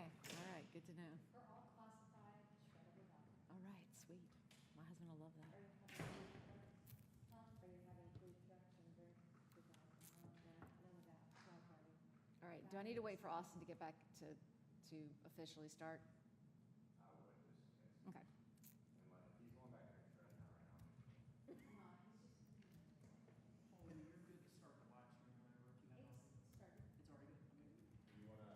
Okay, all right, good to know. They're all classified, shreddable documents. All right, sweet. My husband will love that. Are you having food trucks and very good none of that, dog party. All right, do I need to wait for Austin to get back to officially start? I would, just in case. Okay. And like, if he's going back there and shredding out right now. Oh, and you're good to start the live stream whenever if you have It's started. It's already good. Okay. Do you wanna?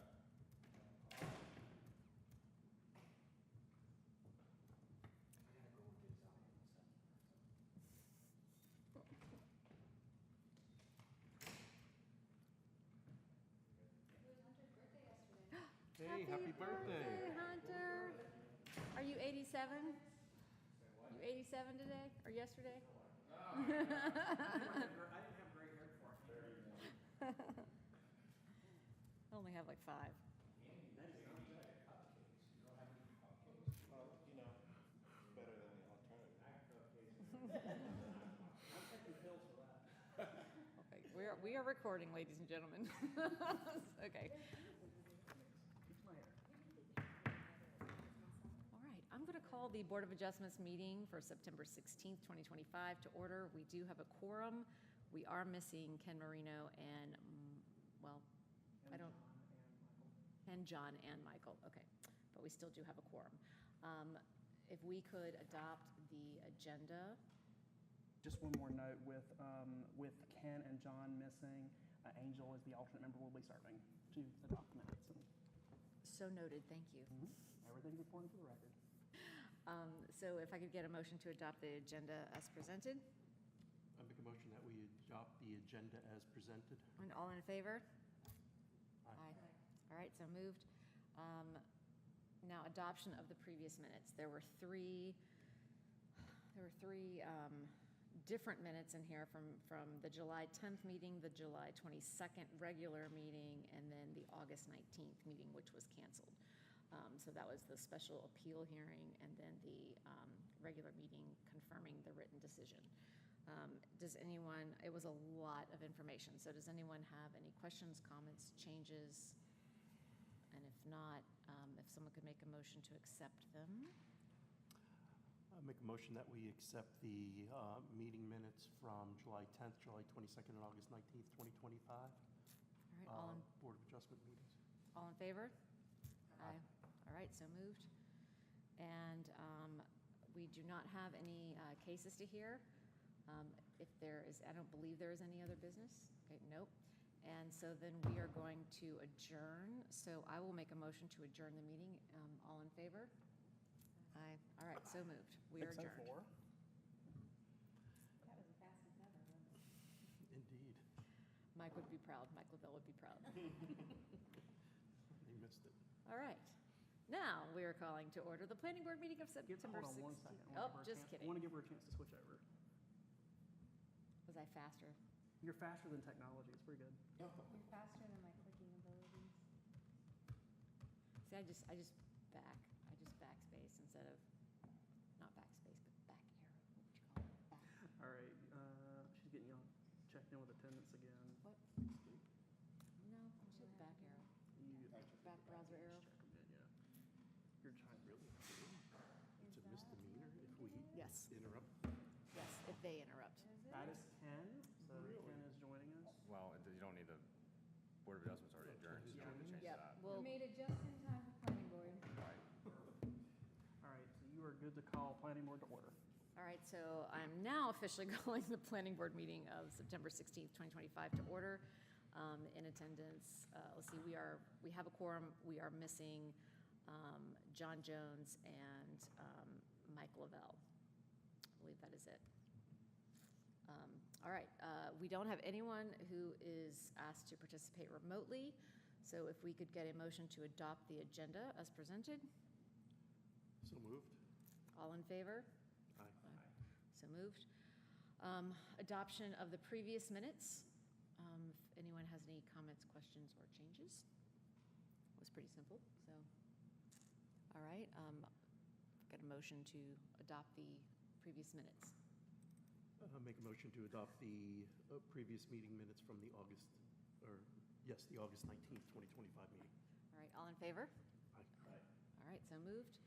I gotta go and get his out in a second. It was Hunter's birthday yesterday. Hey, happy birthday. Hunter. Are you 87? You 87 today or yesterday? I didn't have gray hair before I came here. I only have like 5. You know, better than the alternative. I'm taking pills for that. Okay, we are recording, ladies and gentlemen. Okay. It's my hair. All right, I'm going to call the Board of Adjustments meeting for September 16th, 2025 to order. We do have a quorum. We are missing Ken Marino and, well, I don't, and John and Michael, okay. But we still do have a quorum. If we could adopt the agenda. Just one more note with Ken and John missing, Angel is the alternate member will be serving to the documents. And So noted, thank you. everything's reported for the record. So if I could get a motion to adopt the agenda as presented, I make a motion that we adopt the agenda as presented. and all in favor? Aye. All right, so moved. Now, adoption of the previous minutes. There were three different minutes in here from the July 10th meeting, the July 22nd regular meeting, and then the August 19th meeting, which was canceled. So that was the special appeal hearing and then the regular meeting confirming the written decision. Does anyone, it was a lot of information, so does anyone have any questions, comments, changes? And if not, if someone could make a motion to accept them. I make a motion that we accept the meeting minutes from July 10th, July 22nd, and August 19th, 2025. All right, Board of Adjustment meetings. all in favor? Aye. All right, so moved. And we do not have any cases to hear. If there is, I don't believe there is any other business. Okay, nope. And so then we are going to adjourn. So I will make a motion to adjourn the meeting. All in favor? Aye. All right, so moved. We are adjourned. 6:04. That was the fastest ever, wasn't it? Indeed. Mike would be proud. Mike Lavelle would be proud. They missed it. All right. Now we are calling to order the planning board meeting of Hold September on 1 16th. second. I wanna give her Oh, a just chance- kidding. I want to give her a chance to switch over. Was I faster? You're faster than technology. It's pretty good. You're faster than my clicking abilities. See, I just backspace instead of, not backspace, but back arrow. What would you call it? Back. All right. She's getting y'all checked in with attendance again. What? No, I said back arrow. You Back browser arrow. check them in, yeah. You're trying Really? It's a misdemeanor if we Yes, interrupt. yes, if they interrupt. Is it? That is Ken. So Ken is joining us. Well, you don't need the Board of Adjustments already adjourned, so you don't need to change Yep, that. We well, made it just in time for planning board. Right. All right. So you are good to call planning board to order. all right, so I'm now officially calling the planning board meeting of September 16th, 2025 to order. In attendance, let's see, we have a quorum. We are missing John Jones and Mike Lavelle. I believe that is it. All right, we don't have anyone who is asked to participate remotely. So if we could get a motion to adopt the agenda as presented. So moved. All in favor? Aye. So moved. Adoption of the previous minutes. If anyone has any comments, questions, or changes. It was pretty simple, so. All right, got a motion to adopt the previous minutes. Make a motion to adopt the previous meeting minutes from the August 19th, 2025 meeting. All right, all in favor? Aye. right, so moved.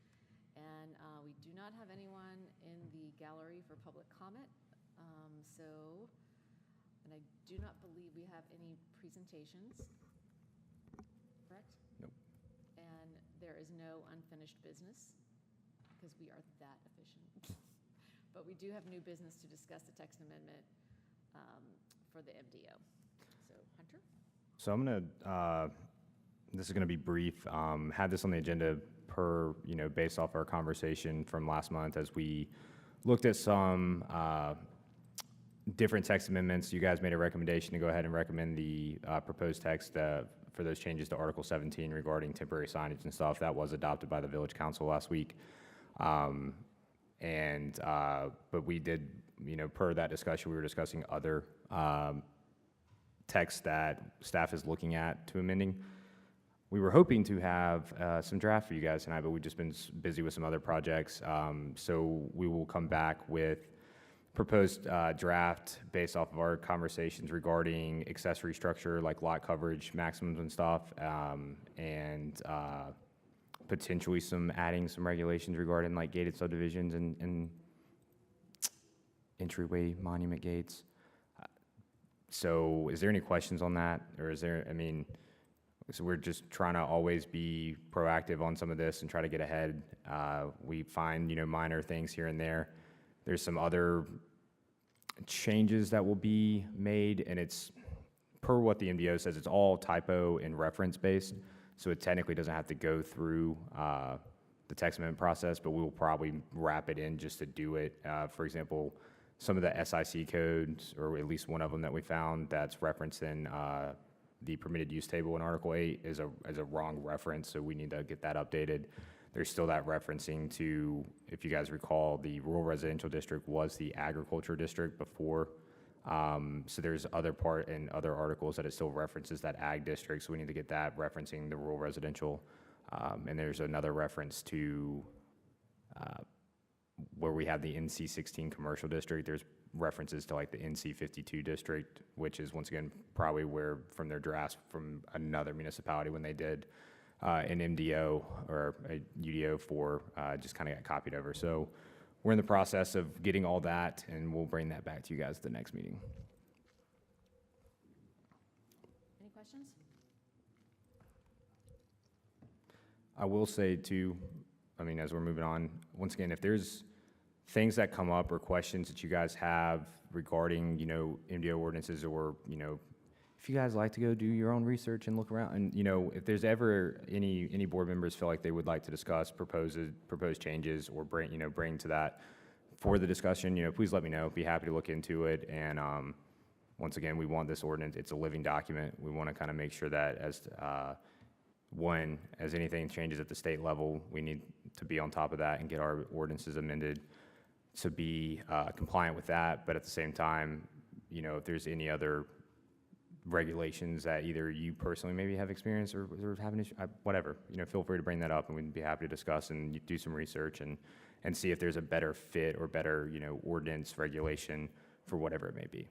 And we do not have anyone in the gallery for public comment. And I do not believe we have any presentations, correct? Nope. And there is no unfinished business, because we are that efficient. But we do have new business to discuss the text amendment for the MDO. So, Hunter? So I'm gonna, this is gonna be brief. Had this on the agenda per, based off our conversation from last month as we looked at some different text amendments. You guys made a recommendation to go ahead and recommend the proposed text for those changes to Article 17 regarding temporary signage and stuff. That was adopted by the Village Council last week. But we did, per that discussion, we were discussing other text that staff is looking at to amending. We were hoping to have some draft for you guys tonight, but we've just been busy with some other projects. So we will come back with proposed draft based off of our conversations regarding accessory structure, like lot coverage maximums and stuff, and potentially adding some regulations regarding like gated subdivisions and entryway monument gates. So is there any questions on that? Or is there, so we're just trying to always be proactive on some of this and try to get ahead. We find, minor things here and there. There's some other changes that will be made, and it's per what the MDO says, it's all typo and reference based. So it technically doesn't have to go through the text amendment process, but we will probably wrap it in just to do it. For example, some of the SIC codes, or at least one of them that we found that's referenced in the permitted use table in Article 8 is a wrong reference, so we need to get that updated. There's still that referencing to, if you guys recall, the rural residential district was the agriculture district before. So there's other part in other articles that it still references that ag district, so we need to get that referencing the rural residential. And there's another reference to where we have the NC 16 commercial district. There's references to like the NC 52 district, which is once again probably where from their drafts from another municipality when they did an MDO or a UDO for just kind of got copied over. So we're in the process of getting all that, and we'll bring that back to you guys at the next meeting. Any questions? I will say too, as we're moving on, once again, if there's things that come up or questions that you guys have regarding, MDO ordinances, or, if you guys like to go do your own research and look around, and, if there's ever any board members feel like they would like to discuss proposed changes or bring to that for the discussion, please let me know. Be happy to look into it. And once again, we want this ordinance, it's a living document. We want to kind of make sure that as anything changes at the state level, we need to be on top of that and get our ordinances amended to be compliant with that. But at the same time, if there's any other regulations that either you personally maybe have experience or have an issue, whatever, feel free to bring that up, and we'd be happy to discuss and do some research and see if there's a better fit or better, ordinance regulation for whatever it may be.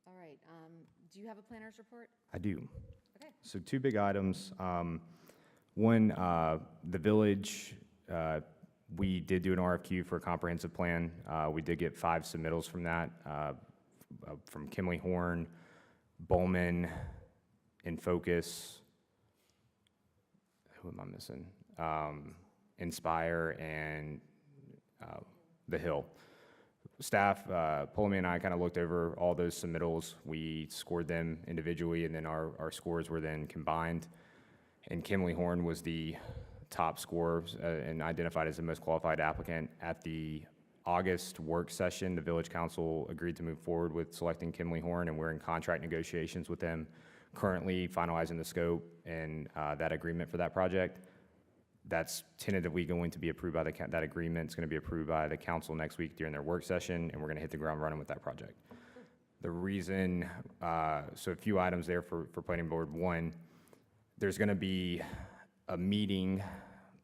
All right, do you have a planner's report? I do. Okay. So 2 big items. One, the village, we did do an RFQ for a comprehensive plan. We did get 5 submittals from that, from Kimley Horn, Bowman, Infocus, who am I missing? Inspire, and The Hill. Staff, Polemy and I kind of looked over all those submittals. We scored them individually, and then our scores were then combined. And Kimley Horn was the top scorer and identified as the most qualified applicant. At the August work session, the Village Council agreed to move forward with selecting Kimley Horn, and we're in contract negotiations with them, currently finalizing the scope and that agreement for that project. That's tentatively going to be approved by that agreement is going to be approved by the council next week during their work session, and we're going to hit the ground running with that project. The reason, so a few items there for planning board. One, there's going to be a meeting,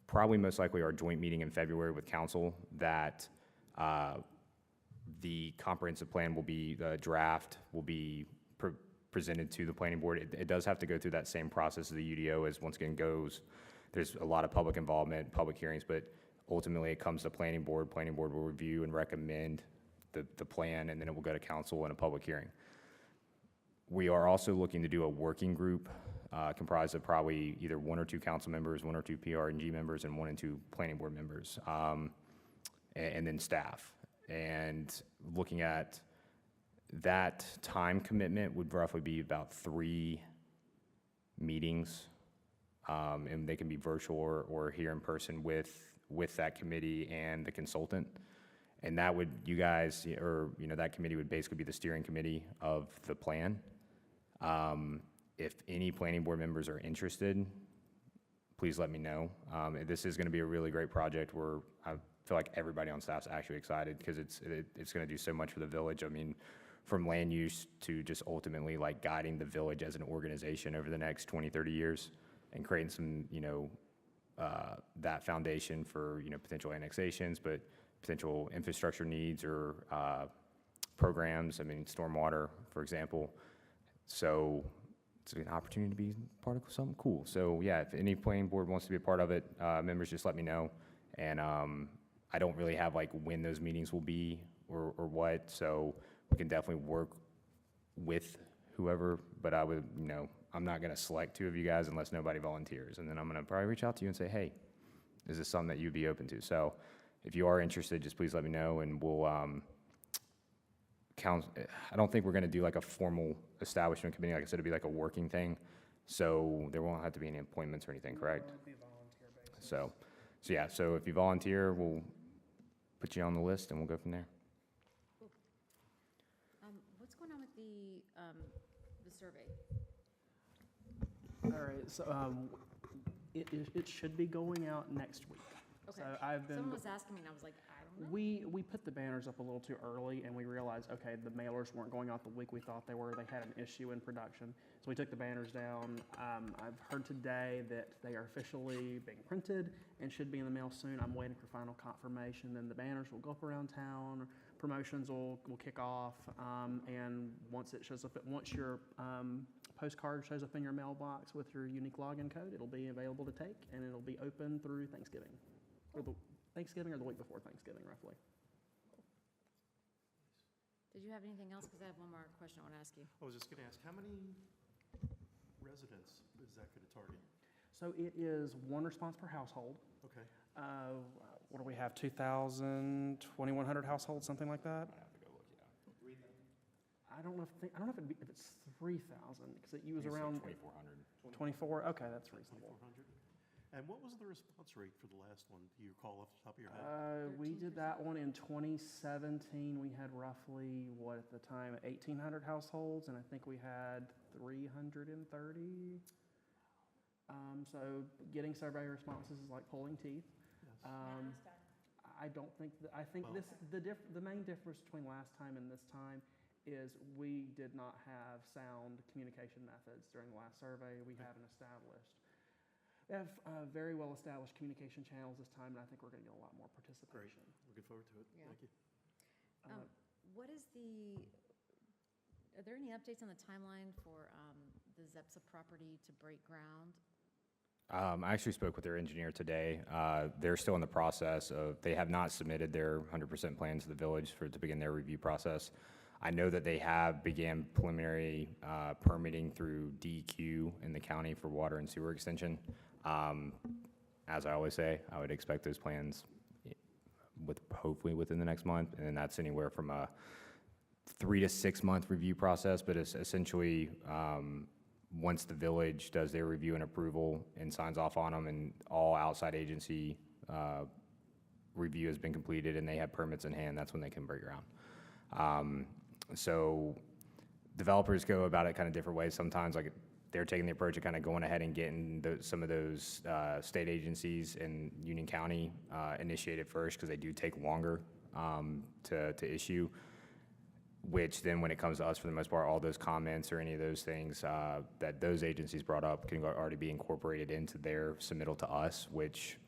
probably most likely our joint meeting in February with council, that the comprehensive plan will be, the draft will be presented to the planning board. It does have to go through that same process as the UDO as, once again, goes. There's a lot of public involvement, public hearings, but ultimately it comes to planning board. Planning board will review and recommend the plan, and then it will go to council in a public hearing. We are also looking to do a working group comprised of probably either 1 or 2 council members, 1 or 2 PRNG members, and 1 and 2 planning board members, and then staff. And looking at that time commitment would roughly be about 3 meetings, and they can be virtual or here in person with that committee and the consultant. And that would, you guys, or, that committee would basically be the steering committee of the plan. If any planning board members are interested, please let me know. This is going to be a really great project where I feel like everybody on staff's actually excited, because it's going to do so much for the village. I mean, from land use to just ultimately like guiding the village as an organization over the next 20, 30 years, and creating some, that foundation for, potential annexations, but potential infrastructure needs or programs. I mean, stormwater, for example. So it's an opportunity to be part of something cool. So yeah, if any planning board wants to be a part of it, members, just let me know. And I don't really have like when those meetings will be or what, so we can definitely work with whoever, but I would, I'm not gonna select 2 of you guys unless nobody volunteers. And then I'm gonna probably reach out to you and say, hey, is this something that you'd be open to? So if you are interested, just please let me know, and we'll, I don't think we're gonna do like a formal establishment committee. Like I said, it'd be like a working thing. So there won't have to be any appointments or anything, correct? It'll be volunteer basis. So yeah, so if you volunteer, we'll put you on the list and we'll go from there. What's going on with the survey? All right, so it should be going out next week. Okay. So I've been. Someone was asking me, and I was like, I don't know. We put the banners up a little too early, and we realized, okay, the mailers weren't going out the week we thought they were. They had an issue in production. So we took the banners down. I've heard today that they are officially being printed and should be in the mail soon. I'm waiting for final confirmation. Then the banners will go up around town. Promotions will kick off. And once it shows up, once your postcard shows up in your mailbox with your unique login code, it'll be available to take, and it'll be open through Thanksgiving. Or the Thanksgiving or the week before Thanksgiving, roughly. Did you have anything else? Because I have one more question I want to ask you. I was just going to ask, how many residents is that going to target? So it is 1 response per household. Okay. What do we have, 2,000, 2,100 households, something like that? I don't know if it's 3,000, because it was around 24. Okay, that's reasonable. 2,400? And what was the response rate for the last one? Do you recall off the top of your head? We did that one in 2017. We had roughly, at the time, 1,800 households, and I think we had 330. So getting survey responses is like pulling teeth. Yes. I don't think, I think Well- the main difference between last time and this time is we did not have sound communication methods during the last survey. We have very well-established communication channels this time, and I think we're going to get a lot more participation. Looking forward to it. Yeah. Thank you. What is are there any updates on the timeline for the Zepsa property to break ground? I actually spoke with their engineer today. They're still in the process of, they have not submitted their 100% plan to the village to begin their review process. I know that they have began preliminary permitting through DEQ in the county for water and sewer extension. As I always say, I would expect those plans hopefully within the next month, and then that's anywhere from a 3 to 6 month review process, but it's essentially once the village does their review and approval and signs off on them, and all outside agency review has been completed and they have permits in hand, that's when they can break ground. So developers go about it kind of different ways. Sometimes like they're taking the approach of kind of going ahead and getting some of those state agencies in Union County initiated first, because they do take longer to issue, which then when it comes to us, for the most part, all those comments or any of those things that those agencies brought up can already be incorporated into their submittal to us, which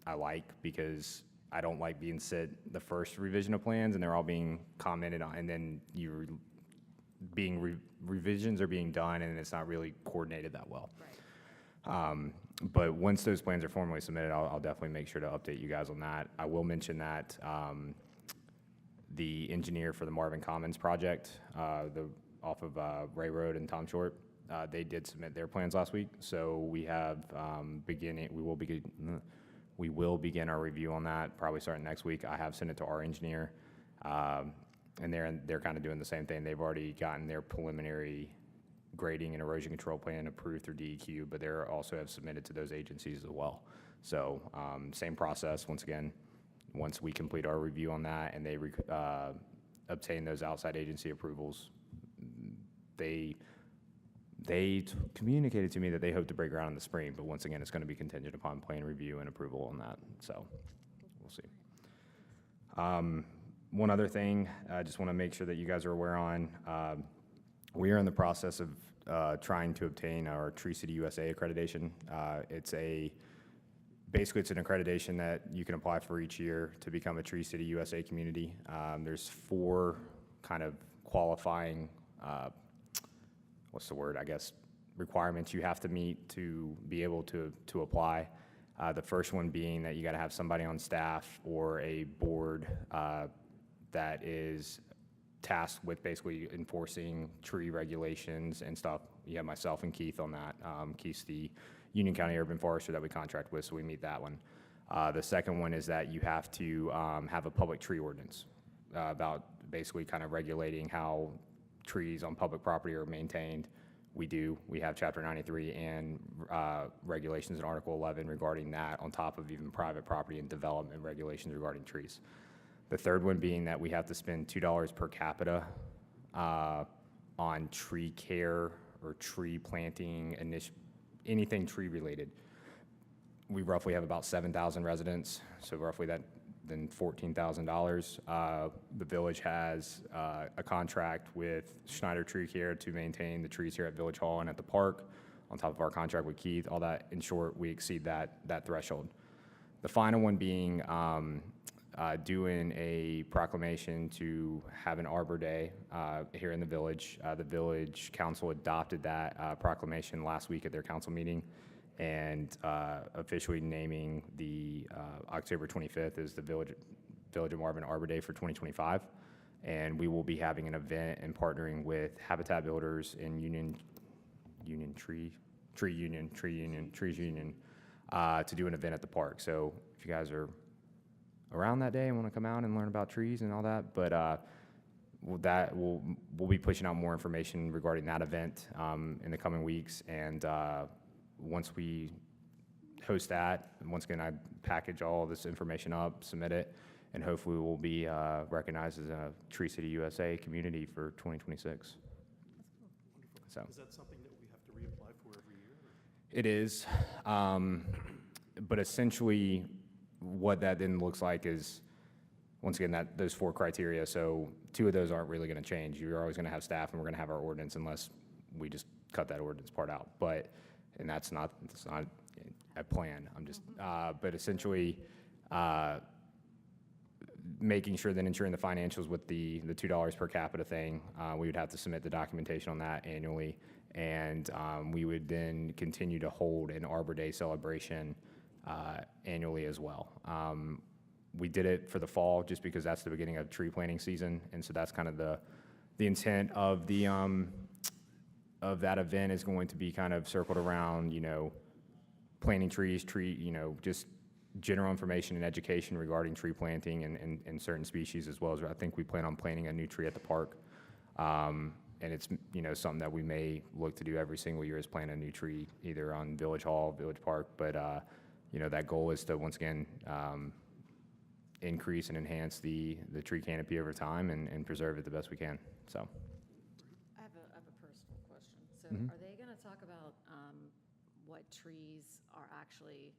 I like, because I don't like being sent the first revision of plans and they're all being commented on, and then you revisions are being done, and it's not really coordinated that well. Right. But once those plans are formally submitted, I'll definitely make sure to update you guys on that. I will mention that the engineer for the Marvin Commons project, off of Ray Road and Tom Short, they did submit their plans last week. So we have we will begin our review on that probably starting next week. I have sent it to our engineer, and they're kind of doing the same thing. They've already gotten their preliminary grading and erosion control plan approved through DEQ, but they also have submitted to those agencies as well. So same process, once again, once we complete our review on that and they obtain those outside agency approvals, they communicated to me that they hope to break ground in the spring, but once again, it's going to be contingent upon plan review and approval on that. So we'll see. One other thing I just want to make sure that you guys are aware on, we are in the process of trying to obtain our Tree City USA accreditation. Basically, it's an accreditation that you can apply for each year to become a Tree City USA community. There's 4 kind of qualifying, requirements you have to meet to be able to apply. The first one being that you got to have somebody on staff or a board that is tasked with basically enforcing tree regulations and stuff. You have myself and Keith on that. Keith's the Union County Urban Forester that we contract with, so we meet that one. The second one is that you have to have a public tree ordinance about basically kind of regulating how trees on public property are maintained. We do. We have Chapter 93 and regulations in Article 11 regarding that, on top of even private property and development regulations regarding trees. The third one being that we have to spend $2 per capita on tree care or tree planting, anything tree related. We roughly have about 7,000 residents, so roughly that then $14,000. The village has a contract with Schneider Tree Care to maintain the trees here at Village Hall and at the park, on top of our contract with Keith. All that, in short, we exceed that threshold. The final one being doing a proclamation to have an Arbor Day here in the village. The village council adopted that proclamation last week at their council meeting, and officially naming the October 25th as the Village of Marvin Arbor Day for 2025. And we will be having an event and partnering with Habitat Builders and Trees Union to do an event at the park. So if you guys are around that day and want to come out and learn about trees and all that, but we'll be pushing out more information regarding that event in the coming weeks. And once we host that, and once again, I package all this information up, submit it, and hopefully we'll be recognized as a Tree City USA community for 2026. So Is that something that we have to reapply for every year? it is, but essentially what that then looks like is, once again, those 4 criteria. So 2 of those aren't really going to change. You're always going to have staff, and we're going to have our ordinance unless we just cut that ordinance part out. And that's not a plan. I'm just, but essentially, making sure that ensuring the financials with the $2 per capita thing, we would have to submit the documentation on that annually, and we would then continue to hold an Arbor Day celebration annually as well. We did it for the fall just because that's the beginning of tree planting season, and so that's kind of the intent of of that event is going to be kind of circled around, planting trees, just general information and education regarding tree planting and certain species, as well as I think we plan on planting a new tree at the park. And it's, something that we may look to do every single year, is plant a new tree either on Village Hall, Village Park. But, that goal is to, once again, increase and enhance the tree canopy over time and preserve it the best we can. So. I have a personal question. So Mhm. are they going to talk about what trees are actually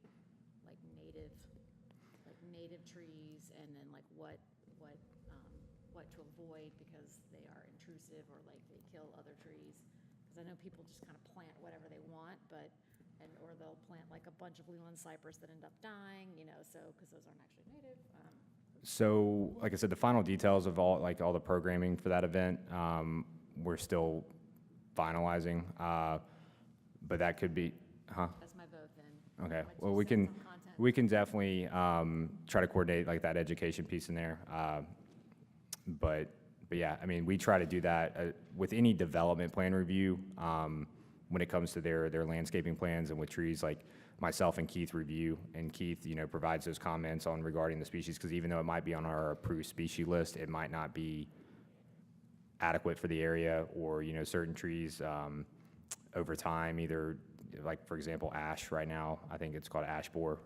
native trees, and then what to avoid because they are intrusive or they kill other trees? Because I know people just kind of plant whatever they want, or they'll plant a bunch of Leland cypress that end up dying, because those aren't actually native. So, like I said, the final details of all the programming for that event, we're still finalizing. But that could be, That's my vote then. Okay, My well, 2 we can, cents on content. we can definitely try to coordinate like that education piece in there. But yeah, I mean, we try to do that with any development plan review when it comes to their landscaping plans and with trees, like myself and Keith review, and Keith, provides those comments on regarding the species, because even though it might be on our approved species list, it might not be adequate for the area, or, certain trees over time, either, like, for example, ash right now, I think it's called ash borer,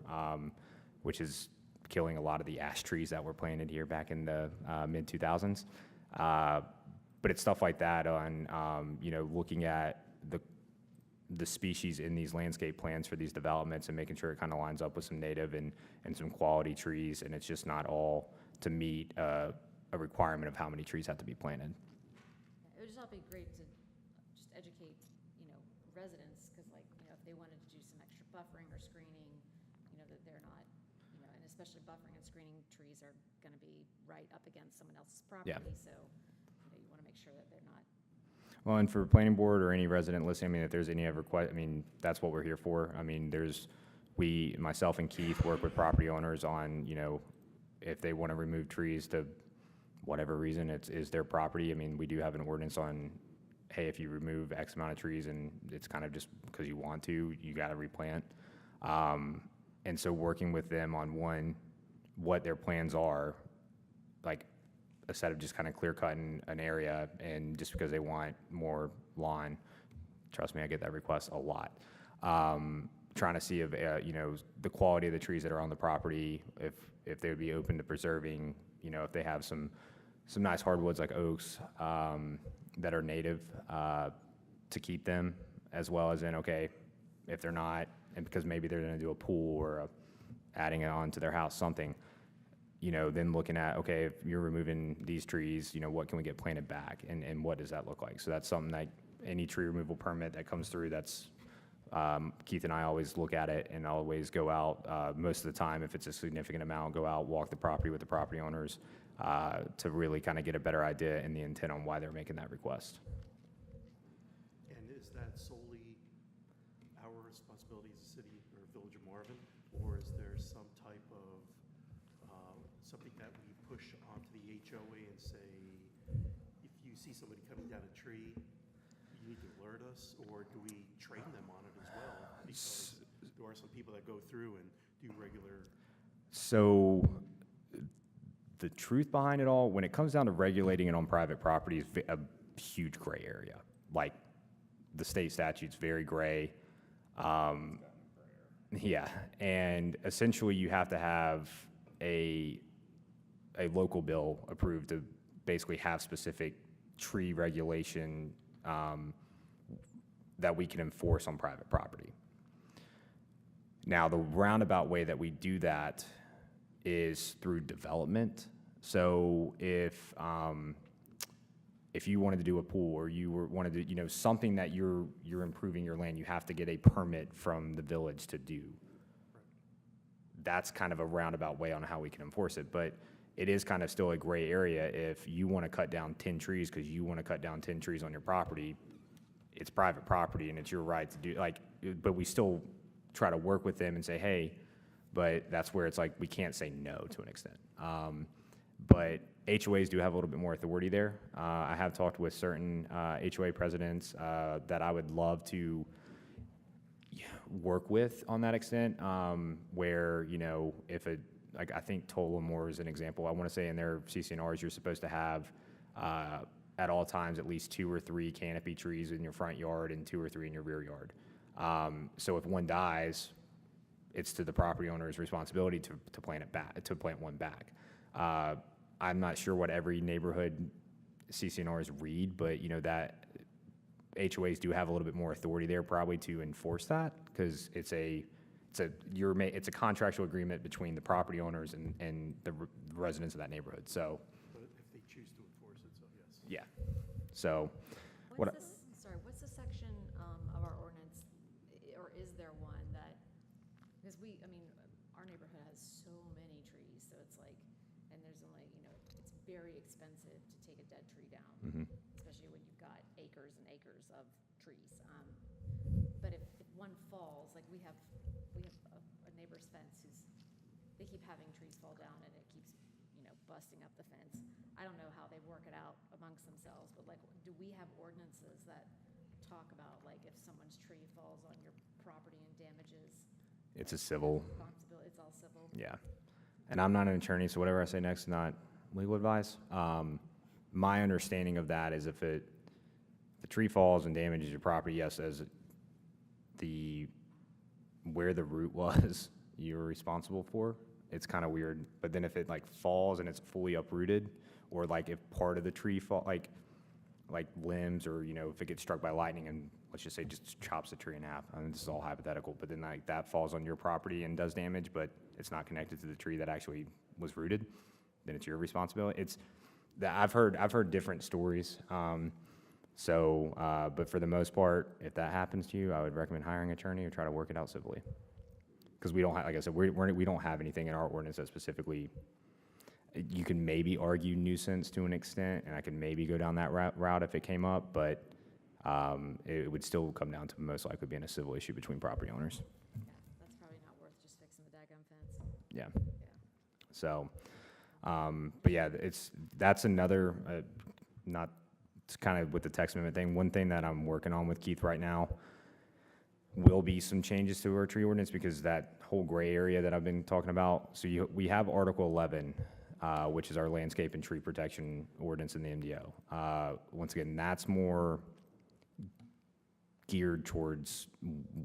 which is killing a lot of the ash trees that were planted here back in the mid-2000s. But it's stuff like that on, looking at the species in these landscape plans for these developments and making sure it kind of lines up with some native and some quality trees, and it's just not all to meet a requirement of how many trees have to be planted. It would just all be great to just educate, residents, because like, if they wanted to do some extra buffering or screening, that they're not, and especially buffering and screening trees are gonna be right up against someone else's property, so, you wanna make sure that they're not. Well, and for planning board or any resident listening, I mean, if there's any ever that's what we're here for. I mean, myself and Keith work with property owners on, if they want to remove trees to whatever reason, is their property. I mean, we do have an ordinance on, hey, if you remove X amount of trees and it's kind of just because you want to, you got to replant. And so working with them on what their plans are, like, instead of just kind of clear cutting an area and just because they want more lawn, trust me, I get that request a lot. Trying to see if, the quality of the trees that are on the property, if they would be open to preserving, if they have some nice hardwoods like oaks that are native, to keep them, as well as if they're not, and because maybe they're gonna do a pool or adding it on to their house, something, then looking at, okay, if you're removing these trees, what can we get planted back, and what does that look like? So that's something that any tree removal permit that comes through, that's, Keith and I always look at it and always go out, most of the time, if it's a significant amount, go out, walk the property with the property owners, to really kind of get a better idea and the intent on why they're making that request. And is that solely our responsibility as a city or village of Marvin, or is there some type of something that we push onto the HOA and say, if you see somebody cutting down a tree, you need to alert us, or do we train them on it as well? Because there are some people that go through and do regular. So the truth behind it all, when it comes down to regulating it on private property, is a huge gray area. Like, the state statute's very gray. Yeah, and essentially you have to have a local bill approved to basically have specific tree regulation that we can enforce on private property. Now, the roundabout way that we do that is through development. So if you wanted to do a pool, or wanted to, something that you're improving your land, you have to get a permit from the village to do. That's kind of a roundabout way on how we can enforce it, but it is kind of still a gray area. If you want to cut down 10 trees because you want to cut down 10 trees on your property, it's private property and it's your right to do, but we still try to work with them and say, hey, but that's where it's like, we can't say no to an extent. But HOAs do have a little bit more authority there. I have talked with certain HOA presidents that I would love to work with on that extent, where, if I think Tullamore is an example. I want to say in their CCNRs, you're supposed to have at all times at least 2 or 3 canopy trees in your front yard and 2 or 3 in your rear yard. So if one dies, it's to the property owner's responsibility to plant it back, to plant one back. I'm not sure what every neighborhood CCNRs read, but that HOAs do have a little bit more authority there probably to enforce that, because it's a contractual agreement between the property owners and the residents of that neighborhood. So, But if they choose to enforce it, so yes. yeah. So, What's the section of our ordinance, or is there one that, because our neighborhood has so many trees, so it's like, and there's only, it's very expensive to take a dead tree down, especially issue when you've got acres and acres of trees. But if one falls, like we have a neighbor's fence they keep having trees fall down and it keeps, busting up the fence. I don't know how they work it out amongst themselves, but like, do we have ordinances that talk about like if someone's tree falls on your property and damages? It's a civil, Responsibility, it's all civil? yeah. And I'm not an attorney, so whatever I say next is not legal advice. My understanding of that is if the tree falls and damages your property, yes, as where the root was, you're responsible for. It's kind of weird, but then if it like falls and it's fully uprooted, or like if part of the tree fall, like limbs, or if it gets struck by lightning and let's just say just chops the tree in half. I mean, this is all hypothetical, but then like that falls on your property and does damage, but it's not connected to the tree that actually was rooted, then it's your responsibility. It's that I've heard different stories. But for the most part, if that happens to you, I would recommend hiring an attorney or try to work it out civilly. Because we don't have, like I said, we don't have anything in our ordinance that specifically, you can maybe argue nuisance to an extent, and I could maybe go down that route if it came up, but it would still come down to most likely being a civil issue between property owners. Yeah, that's probably not worth just fixing the daggum fence. Yeah. Yeah. So, but yeah, that's another, it's kind of with the text amendment thing. One thing that I'm working on with Keith right now will be some changes to our tree ordinance, because that whole gray area that I've been talking about. So we have Article 11, which is our landscape and tree protection ordinance in the MDO. Once again, that's more geared towards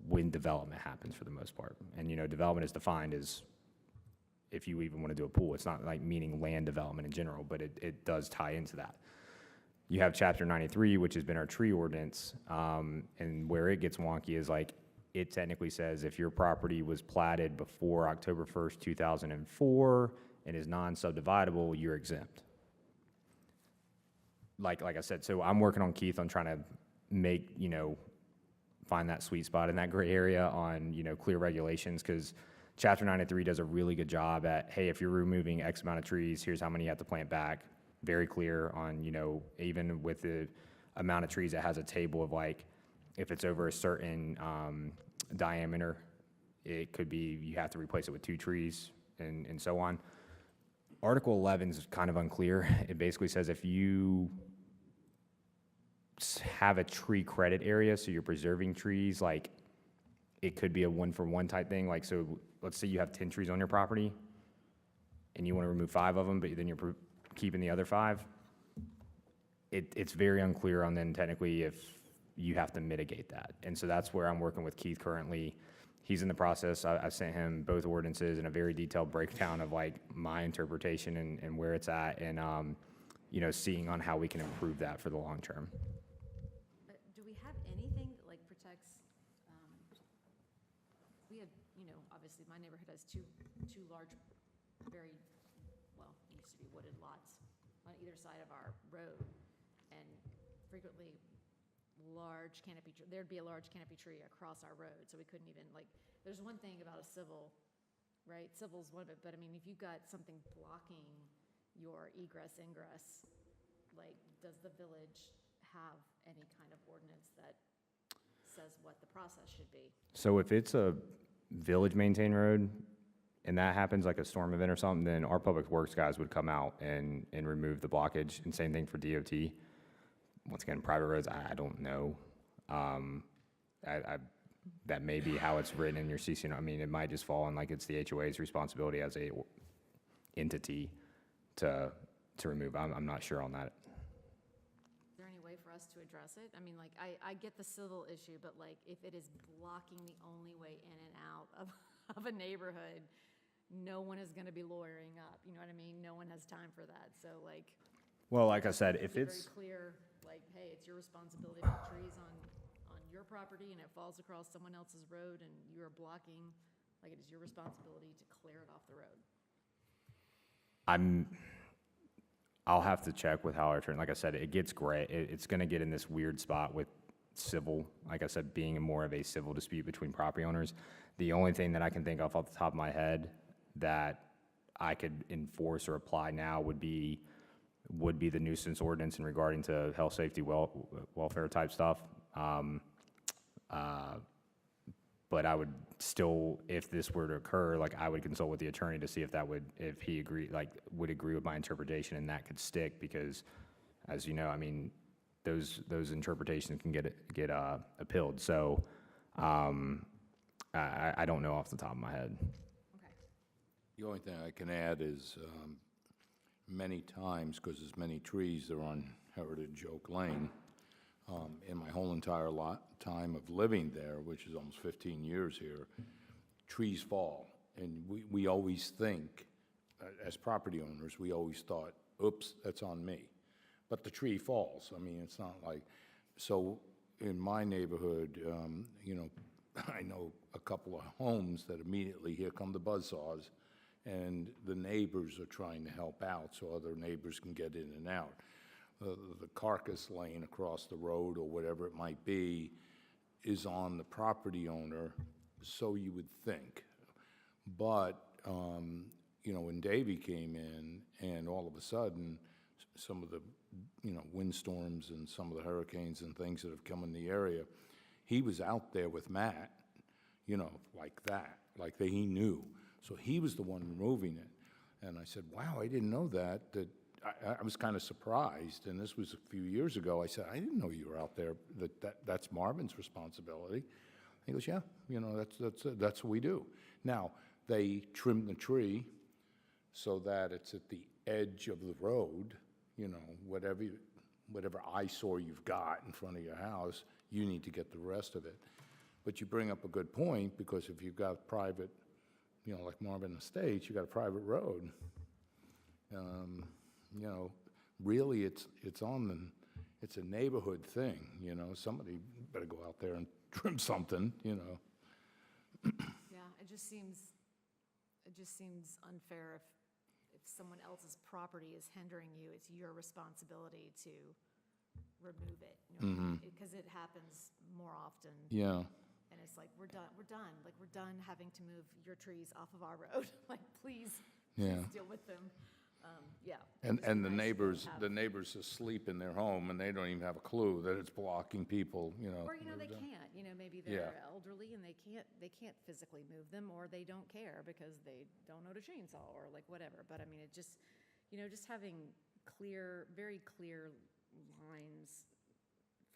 when development happens for the most part. And, development is defined as if you even want to do a pool. It's not like meaning land development in general, but it does tie into that. You have Chapter 93, which has been our tree ordinance, and where it gets wonky is like, it technically says if your property was platted before October 1st, 2004, and is non-subdividable, you're exempt. Like I said, so I'm working on Keith on trying to make, find that sweet spot in that gray area on, clear regulations, because Chapter 93 does a really good job at, hey, if you're removing X amount of trees, here's how many you have to plant back. Very clear on, even with the amount of trees, it has a table of like, if it's over a certain diameter, it could be, you have to replace it with 2 trees and so on. Article 11 is kind of unclear. It basically says if you have a tree credit area, so you're preserving trees, like it could be a 1-for-1 type thing. Like, so let's say you have 10 trees on your property and you want to remove 5 of them, but then you're keeping the other 5. It's very unclear on then technically if you have to mitigate that. And so that's where I'm working with Keith currently. He's in the process. I sent him both ordinances and a very detailed breakdown of like my interpretation and where it's at, and seeing on how we can improve that for the long term. Do we have anything that like protects, we had, obviously my neighborhood has two large, very, well, used to be wooded lots on either side of our road, and frequently large canopy, there'd be a large canopy tree across our road, so we couldn't even, like, there's one thing about a civil, right? Civil's one of it, but I mean, if you've got something blocking your egress, ingress, like, does the village have any kind of ordinance that says what the process should be? So if it's a village maintained road and that happens like a storm event or something, then our public works guys would come out and remove the blockage, and same thing for DOT. Once again, private roads, I don't know. That may be how it's written in your CCN. I mean, it might just fall on like it's the HOA's responsibility as a entity to remove. I'm not sure on that. Is there any way for us to address it? I mean, like, I get the civil issue, but like, if it is blocking the only way in and out of a neighborhood, no one is gonna be lawyering up, you know what I mean? No one has time for that, so like. Well, like I said, if be it's, very clear, like, hey, it's your responsibility to put trees on your property and it falls across someone else's road and you are blocking, like, it is your responsibility to clear it off the road. I'll have to check with how our attorney, like I said, it gets gray. It's gonna get in this weird spot with civil, like I said, being more of a civil dispute between property owners. The only thing that I can think of off the top of my head that I could enforce or apply now would be would be the nuisance ordinance in regarding to health, safety, welfare type stuff. But I would still, if this were to occur, like, I would consult with the attorney to see if that would, if he would agree with my interpretation and that could stick, because as you know, I mean, those interpretations can get appealed. So, I don't know off the top of my head. Okay. The only thing I can add is, many times, because there's many trees that are on Heritage Oak Lane, in my whole entire time of living there, which is almost 15 years here, trees fall. And we always think, as property owners, we always thought, oops, that's on me. But the tree falls. I mean, it's not like, so in my neighborhood, you know, I know a couple of homes that immediately, here come the buzzsaws, and the neighbors are trying to help out so other neighbors can get in and out. The carcass lane across the road, or whatever it might be, is on the property owner, so you would think. But, you know, when Davy came in, and all of a sudden, some of the, you know, windstorms and some of the hurricanes and things that have come in the area, he was out there with Matt, you know, like that, like he knew. So he was the one removing it. And I said, wow, I didn't know that I was kind of surprised, and this was a few years ago. I said, I didn't know you were out there, that's Marvin's responsibility. He goes, yeah, you know, that's what we do. Now, they trim the tree so that it's at the edge of the road, you know, whatever eyesore you've got in front of your house, you need to get the rest of it. But you bring up a good point, because if you've got private, you know, like Marvin Estates, you got a private road. You know, really, it's a neighborhood thing, you know. Somebody better go out there and trim something, you know. Yeah, it just seems unfair if someone else's property is hindering you, it's your responsibility to remove it, you know, because it happens more often. Yeah. And it's like, we're done having to move your trees off of our road. Like, please deal with them. Yeah. And It'd just the be nice to have- neighbors asleep in their home, and they don't even have a clue that it's blocking people, you know. Or, you know, they move them. can't, you know, maybe Yeah. they're elderly and they can't physically move them, or they don't care because they don't know to chainsaw, or like whatever. But I mean, it just, you know, just having very clear lines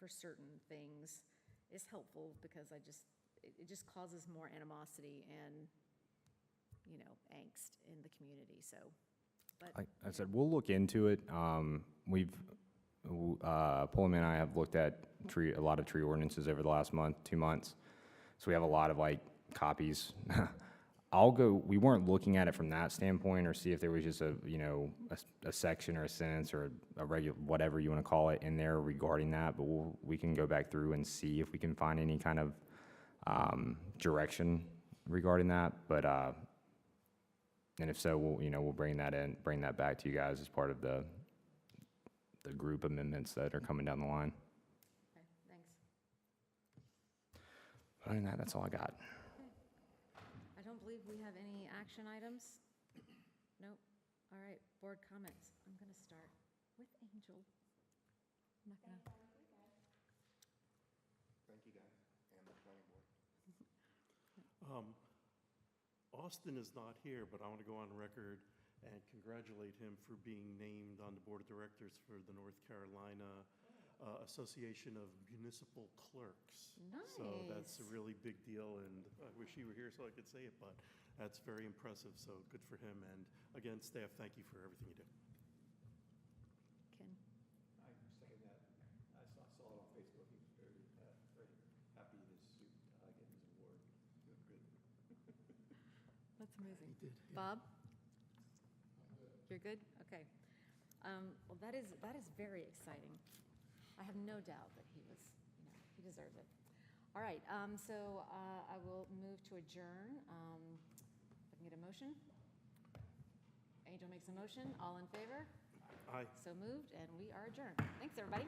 for certain things is helpful, because it just causes more animosity and, you know, angst in the community, so. But, Like I said, we'll look into it. Pullman and I have looked at a lot of tree ordinances over the last 2 months. So we have a lot of like copies. We weren't looking at it from that standpoint, or see if there was just a section or a sentence or a regular, whatever you want to call it, in there regarding that. But we can go back through and see if we can find any kind of direction regarding that. But, and if so, we'll bring that back to you guys as part of the group amendments that are coming down the line. okay, thanks. Other than that, that's all I got. I don't believe we have any action items. Nope. All right, board comments. I'm going to start with Angel. I'm not going to. Thank you, guys, and the planning board. Austin is not here, but I want to go on record and congratulate him for being named on the board of directors for the North Carolina Association of Municipal Clerks. So that's a Nice. really big deal, and I wish he were here so I could say it, but that's very impressive, so good for him. And again, staff, thank you for everything you do. Ken. I second that. I saw it on Facebook. He was very happy to get his award. Good. That's amazing. Bob? You're good? Okay. Well, that is very exciting. I have no doubt that he deserves it. All right, so I will move to adjourn. If I can get a motion? Angel makes a motion. All in favor? Aye. So moved, and we are adjourned. Thanks, everybody.